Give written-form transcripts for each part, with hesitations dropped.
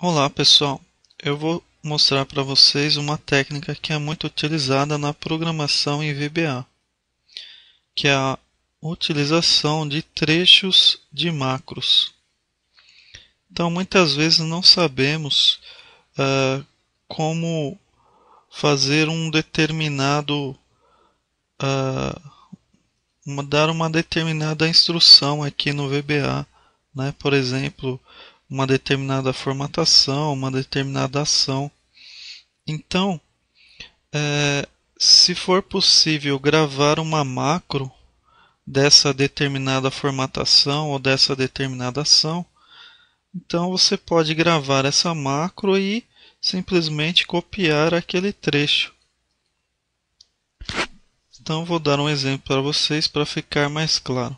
Olá pessoal, eu vou mostrar para vocês uma técnica que é muito utilizada na programação em VBA, que é a utilização de trechos de macros. Então muitas vezes não sabemos como fazer um determinado, dar uma determinada instrução aqui no VBA, né? Por exemplo, uma determinada formatação, uma determinada ação. Então, se for possível gravar uma macro dessa determinada formatação ou dessa determinada ação, então você pode gravar essa macro e simplesmente copiar aquele trecho. Então vou dar um exemplo para vocês para ficar mais claro.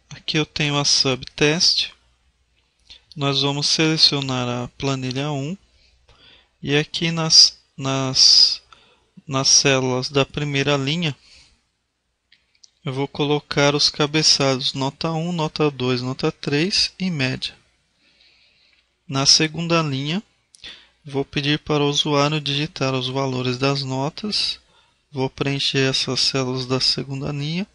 Aqui eu tenho a subtest. Nós vamos selecionar a planilha 1 e aqui nas células da primeira linha eu vou colocar os cabeçalhos nota 1, nota 2, nota 3 e média. Na segunda linha, vou pedir para o usuário digitar os valores das notas. Vou preencher essas células da segunda linha.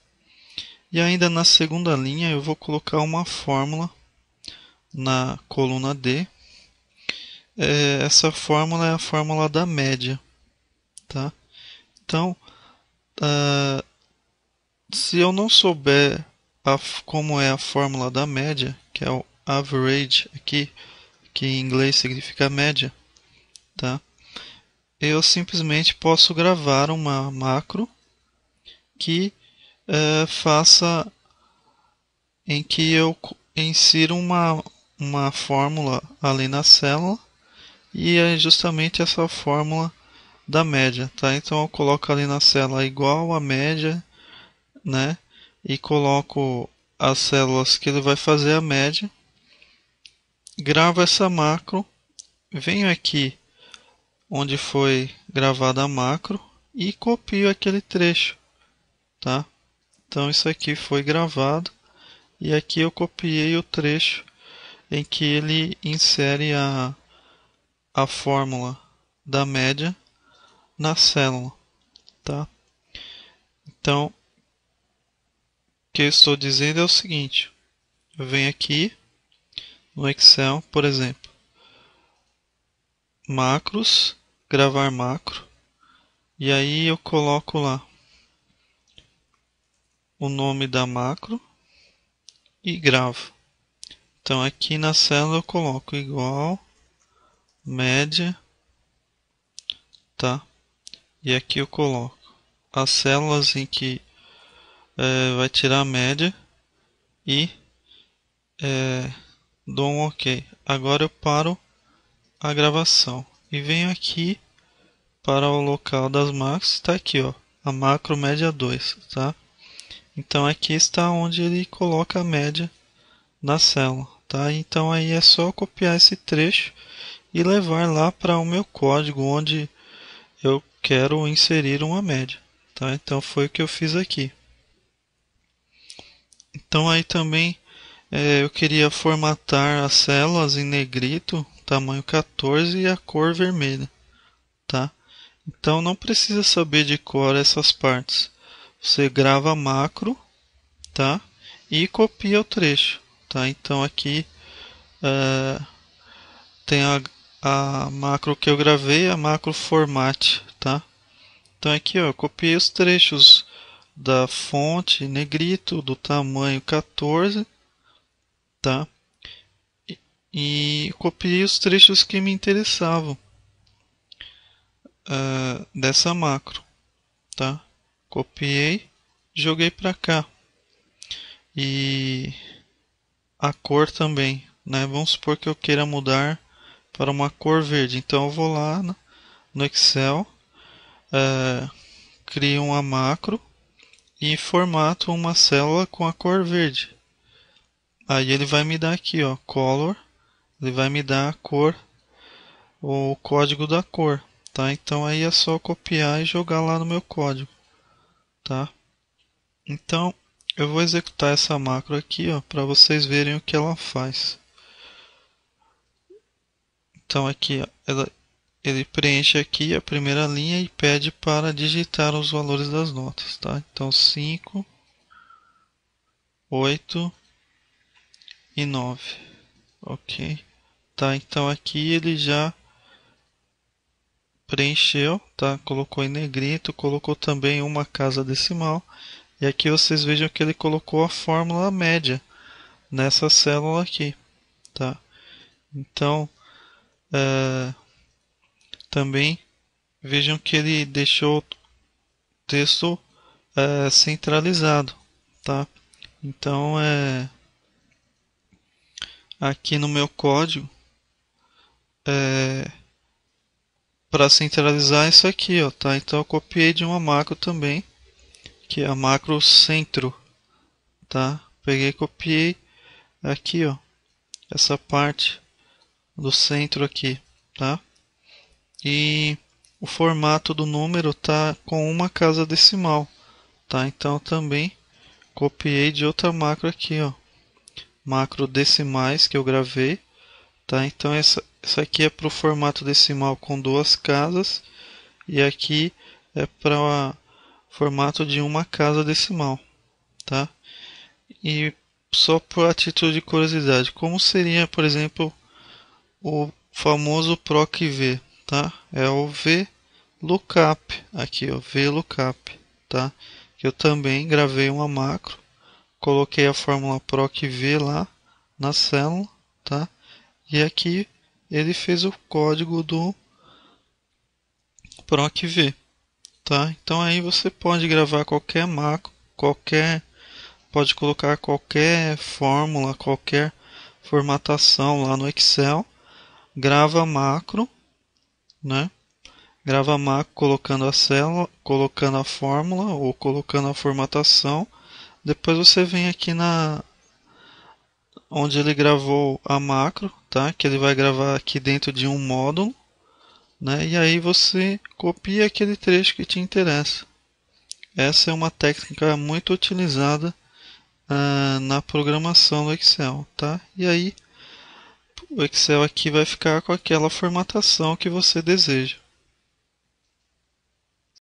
E ainda na segunda linha, eu vou colocar uma fórmula na coluna D. Essa fórmula é a fórmula da média. Tá? Então, se eu não souber como é a fórmula da média, que é o average aqui, que em inglês significa média, tá? Eu simplesmente posso gravar uma macro que faça em que eu insira uma fórmula ali na célula e é justamente essa fórmula da média, tá? Então eu coloco ali na célula igual a média, né? E coloco as células que ele vai fazer a média, gravo essa macro, venho aqui onde foi gravada a macro e copio aquele trecho, tá? Então isso aqui foi gravado e aqui eu copiei o trecho em que ele insere a fórmula da média na célula, tá? Então, o que eu estou dizendo é o seguinte: eu venho aqui no Excel, por exemplo, macros, gravar macro, e aí eu coloco lá o nome da macro e gravo. Então aqui na célula eu coloco igual média, tá? E aqui eu coloco as células em que vai tirar a média e dou um OK. Agora eu paro a gravação e venho aqui para o local das macros. Está aqui, ó, a macro média 2, tá? Então aqui está onde ele coloca a média na célula, tá? Então aí é só copiar esse trecho e levar lá para o meu código onde eu quero inserir uma média, tá? Então foi o que eu fiz aqui. Então aí também eu queria formatar as células em negrito, tamanho 14 e a cor vermelha, tá? Então não precisa saber de cor essas partes. Você grava a macro, tá? E copia o trecho, tá? Então aqui tem a macro que eu gravei, a macro format, tá? Então aqui, ó, eu copiei os trechos da fonte negrito do tamanho 14, tá? E copiei os trechos que me interessavam dessa macro, tá? Copiei, joguei para cá e a cor também, né? Vamos supor que eu queira mudar para uma cor verde, então eu vou lá no Excel, crio uma macro e formato uma célula com a cor verde. Aí ele vai me dar aqui, ó, color, ele vai me dar a cor, o código da cor, tá? Então aí é só copiar e jogar lá no meu código, tá? Então eu vou executar essa macro aqui, ó, para vocês verem o que ela faz. Então aqui, ó, ele preenche aqui a primeira linha e pede para digitar os valores das notas, tá? Então 5, 8 e 9, ok? Tá, então aqui ele já preencheu, tá? Colocou em negrito, colocou também uma casa decimal. E aqui vocês vejam que ele colocou a fórmula média nessa célula aqui, tá? Então, também vejam que ele deixou o texto centralizado, tá? Então, aqui no meu código, para centralizar isso aqui, ó, tá? Então eu copiei de uma macro também, que é a macro centro, tá? Peguei e copiei aqui, ó, essa parte do centro aqui, tá? E o formato do número tá com uma casa decimal, tá? Então também copiei de outra macro aqui, ó, macro decimais que eu gravei, tá? Então essa aqui é para o formato decimal com duas casas e aqui é para formato de uma casa decimal, tá? E só por título de curiosidade, como seria, por exemplo, o famoso PROC-V, tá? É o VLOOKUP, aqui, ó, VLOOKUP, tá? Que eu também gravei uma macro, coloquei a fórmula PROC-V lá na célula, tá? E aqui ele fez o código do PROC-V, tá? Então aí você pode gravar qualquer macro, pode colocar qualquer fórmula, qualquer formatação lá no Excel, grava macro, né? Grava macro colocando a célula, colocando a fórmula ou colocando a formatação. Depois você vem aqui na onde ele gravou a macro, tá? Que ele vai gravar aqui dentro de um módulo, né? E aí você copia aquele trecho que te interessa. Essa é uma técnica muito utilizada na programação do Excel, tá? E aí o Excel aqui vai ficar com aquela formatação que você deseja.